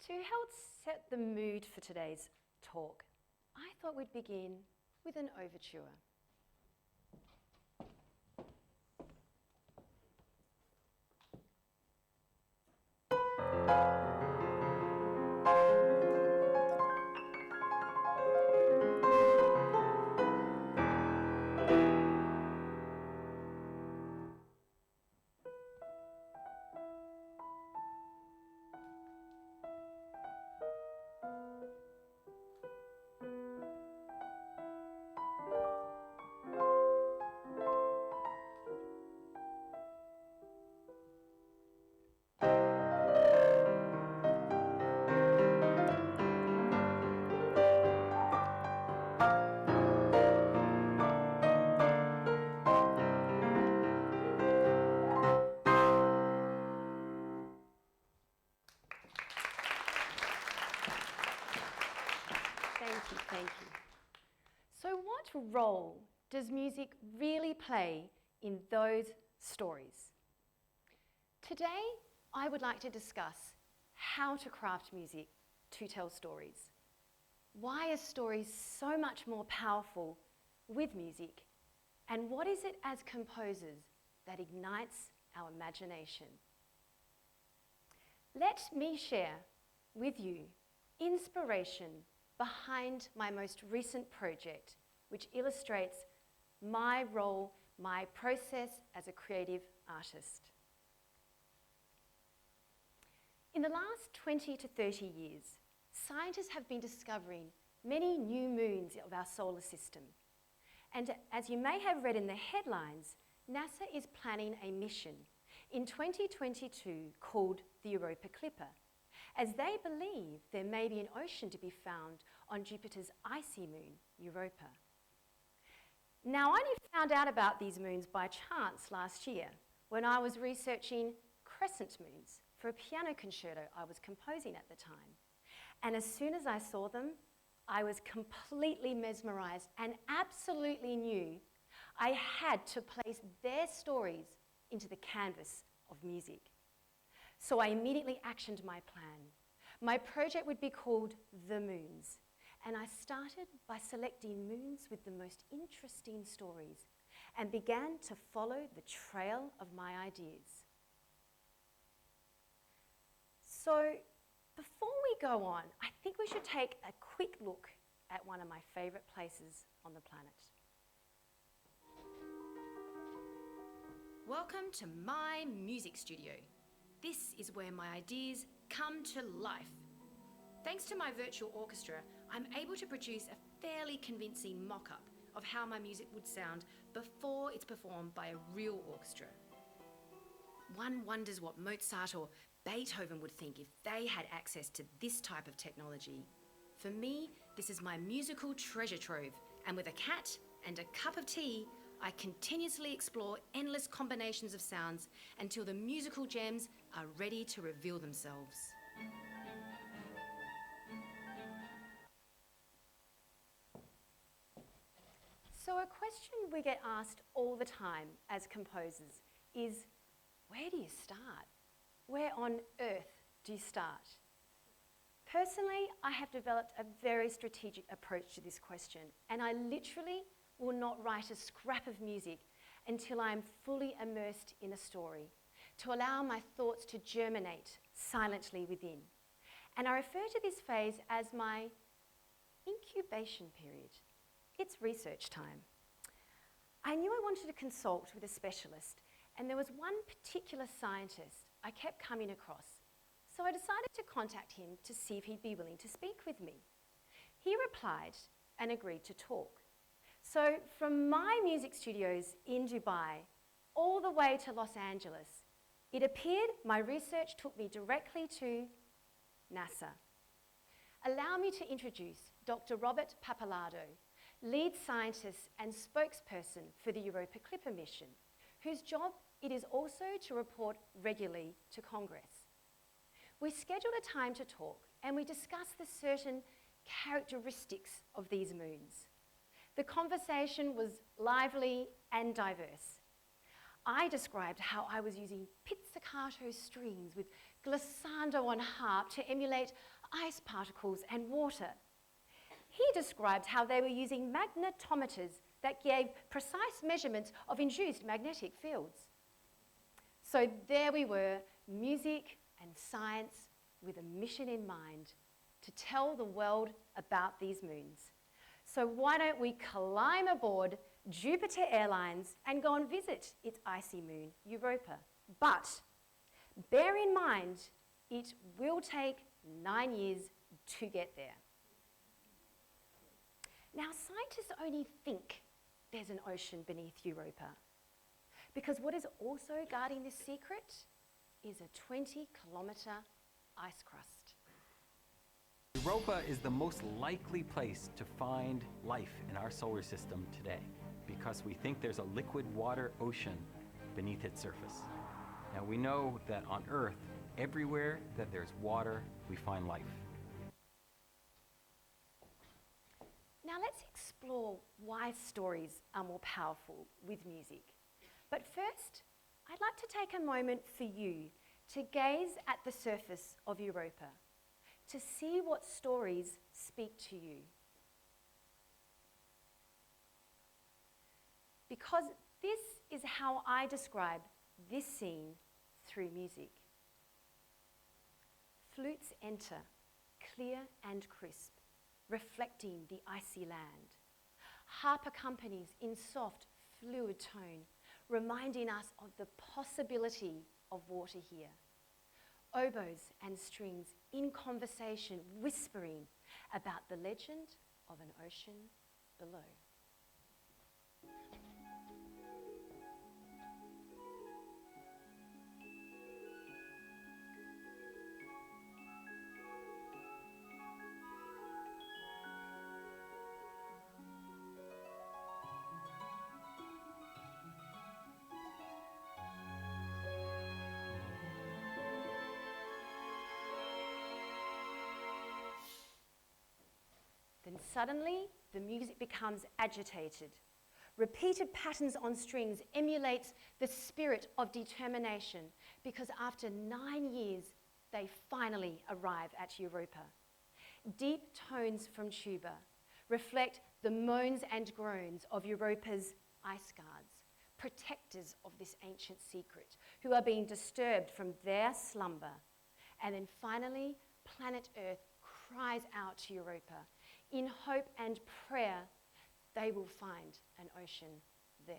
To help set the mood for today's talk, I thought we'd begin with an overture. Thank you. So what role does music really play in those stories? Today, I would like to discuss how to craft music to tell stories. Why are stories so much more powerful with music? And what is it as composers that ignites our imagination? Let me share with you inspiration behind my most recent project, which illustrates my role, my process as a creative artist. In the last 20 to 30 years, scientists have been discovering many new moons of our solar system. And as you may have read in the headlines, NASA is planning a mission in 2022 called the EUROPA Clipper, as they believe there may be an ocean to be found on Jupiter's icy moon, Europa. Now, I only found out about these moons by chance last year when I was researching crescent moons for a piano concerto I was composing at the time. And as soon as I saw them, I was completely mesmerised and absolutely knew I had to place their stories into the canvas of music. So I immediately actioned my plan. My project would be called The Moons, and I started by selecting moons with the most interesting stories and began to follow the trail of my ideas. So before we go on, I think we should take a quick look at one of my favourite places on the planet. Welcome to my music studio. This is where my ideas come to life. Thanks to my virtual orchestra, I'm able to produce a fairly convincing mock-up of how my music would sound before it's performed by a real orchestra. One wonders what Mozart or Beethoven would think if they had access to this type of technology. For me, this is my musical treasure trove, and with a cat and a cup of tea, I continuously explore endless combinations of sounds until the musical gems are ready to reveal themselves. So a question we get asked all the time as composers is, where do you start? Where on earth do you start? Personally, I have developed a very strategic approach to this question, and I literally will not write a scrap of music until I am fully immersed in a story, to allow my thoughts to germinate silently within. And I refer to this phase as my incubation period. It's research time. I knew I wanted to consult with a specialist, and there was one particular scientist I kept coming across. So I decided to contact him to see if he'd be willing to speak with me. He replied and agreed to talk. So from my music studios in Dubai all the way to Los Angeles, it appeared my research took me directly to NASA. Allow me to introduce Dr. Robert Pappalardo, lead scientist and spokesperson for the EUROPA Clipper mission, whose job it is also to report regularly to Congress. We scheduled a time to talk and we discussed the certain characteristics of these moons. The conversation was lively and diverse. I described how I was using pizzicato strings with glissando on harp to emulate ice particles and water. He described how they were using magnetometers that gave precise measurements of induced magnetic fields. So there we were, music and science with a mission in mind, to tell the world about these moons. So why don't we climb aboard Jupiter Airlines and go and visit its icy moon, Europa. But bear in mind, it will take 9 years to get there. Now, scientists only think there's an ocean beneath Europa, because what is also guarding this secret is a 20-kilometre ice crust. Europa is the most likely place to find life in our solar system today, because we think there's a liquid water ocean beneath its surface. Now we know that on Earth, everywhere that there's water, we find life. Now let's explore why stories are more powerful with music. But first, I'd like to take a moment for you to gaze at the surface of Europa, to see what stories speak to you. Because this is how I describe this scene through music. Flutes enter, clear and crisp, reflecting the icy land. Harp accompanies in soft, fluid tone, reminding us of the possibility of water here. Oboes and strings in conversation, whispering about the legend of an ocean below. Then suddenly, the music becomes agitated. Repeated patterns on strings emulates the spirit of determination, because after 9 years, they finally arrive at Europa. Deep tones from tuba reflect the moans and groans of Europa's ice guards, protectors of this ancient secret, who are being disturbed from their slumber. And then finally, planet Earth cries out to Europa. In hope and prayer, they will find an ocean there.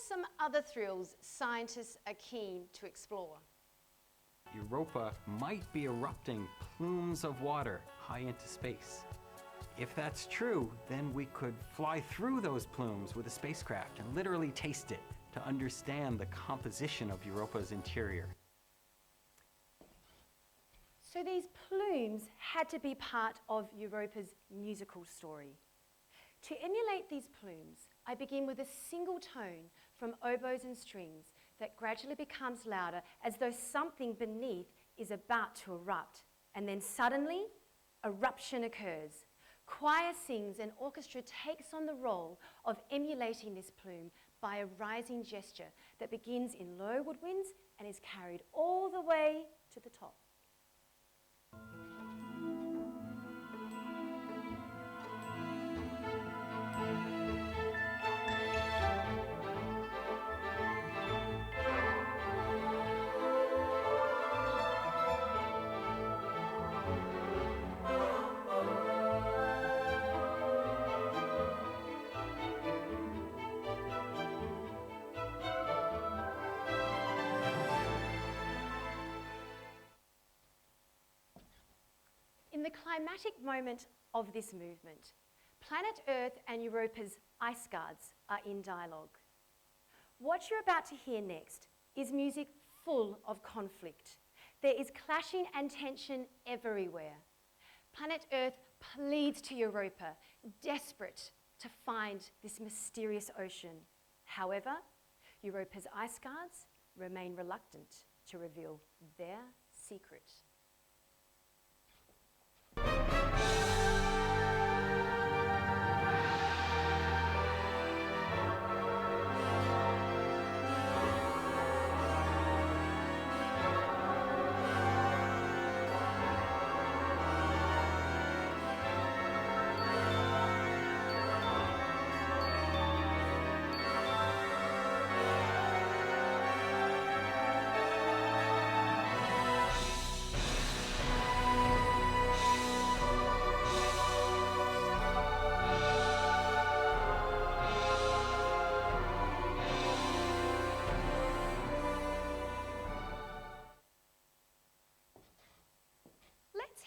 Some other thrills scientists are keen to explore. Europa might be erupting plumes of water high into space. If that's true, then we could fly through those plumes with a spacecraft and literally taste it to understand the composition of Europa's interior. So these plumes had to be part of Europa's musical story. To emulate these plumes, I begin with a single tone from oboes and strings that gradually becomes louder, as though something beneath is about to erupt. And then suddenly, eruption occurs. Choir sings and orchestra takes on the role of emulating this plume by a rising gesture that begins in low woodwinds and is carried all the way to the top. climatic moment of this movement, planet Earth and Europa's ice guards are in dialogue. What you're about to hear next is music full of conflict. There is clashing and tension everywhere. Planet Earth pleads to Europa, desperate to find this mysterious ocean. However, Europa's ice guards remain reluctant to reveal their secret.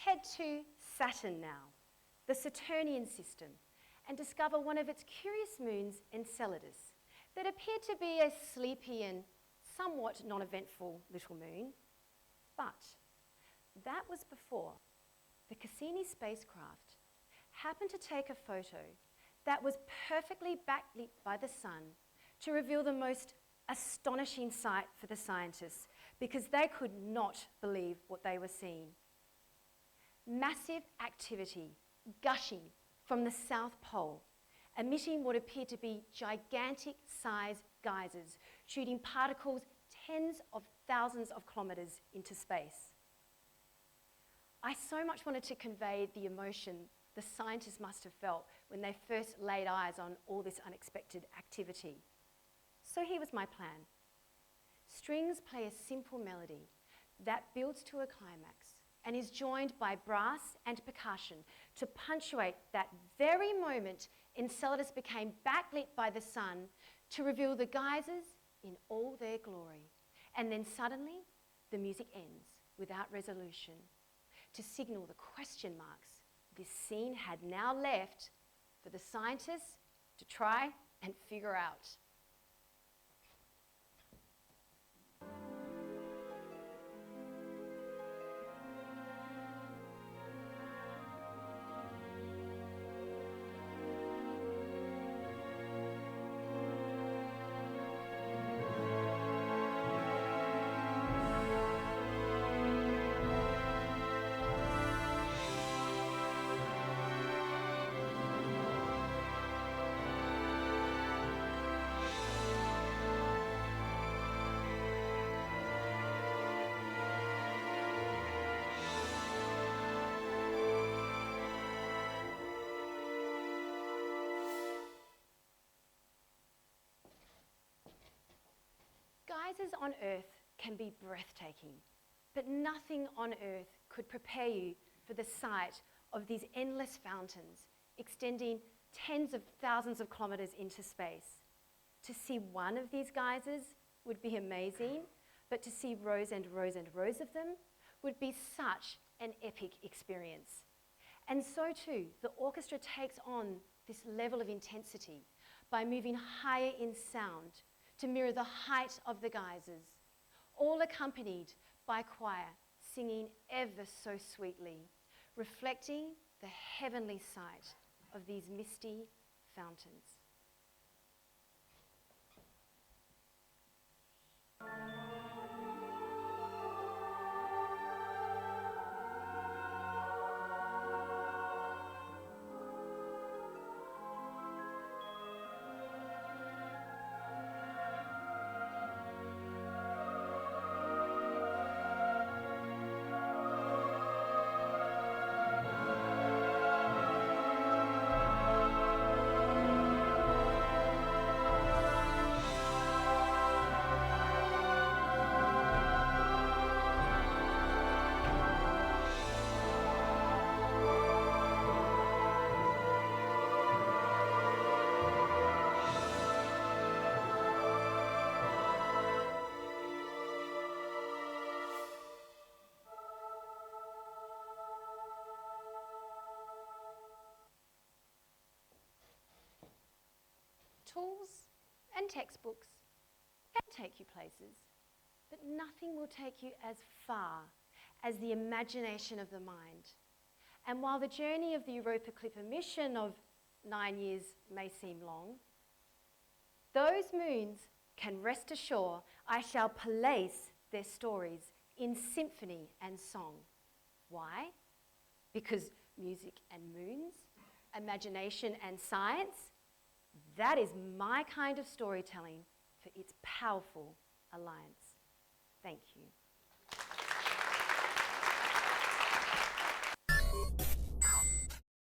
Head to Saturn now, the Saturnian system, and discover one of its curious moons, Enceladus, that appeared to be a sleepy and somewhat non-eventful little moon. But that was before the Cassini spacecraft happened to take a photo that was perfectly backlit by the sun to reveal the most astonishing sight for the scientists, because they could not believe what they were seeing. Massive activity gushing from the South Pole, emitting what appeared to be gigantic-sized geysers, shooting particles tens of thousands of kilometres into space. I so much wanted to convey the emotion the scientists must have felt when they first laid eyes on all this unexpected activity. So here was my plan. Strings play a simple melody that builds to a climax and is joined by brass and percussion to punctuate that very moment Enceladus became backlit by the sun to reveal the geysers in all their glory. And then suddenly, the music ends without resolution to signal the question marks this scene had now left for the scientists to try and figure out. Geysers on Earth can be breathtaking, but nothing on Earth could prepare you for the sight of these endless fountains extending tens of thousands of kilometres into space. To see one of these geysers would be amazing, but to see rows and rows and rows of them would be such an epic experience. And so too, the orchestra takes on this level of intensity by moving higher in sound to mirror the height of the geysers, all accompanied by choir singing ever so sweetly, reflecting the heavenly sight of these misty fountains. tools and textbooks can take you places, but nothing will take you as far as the imagination of the mind. And while the journey of the EUROPA Clipper mission of 9 years may seem long, those moons can rest assured I shall place their stories in symphony and song. Why? Because music and moons, imagination and science, that is my kind of storytelling for its powerful alliance. Thank you.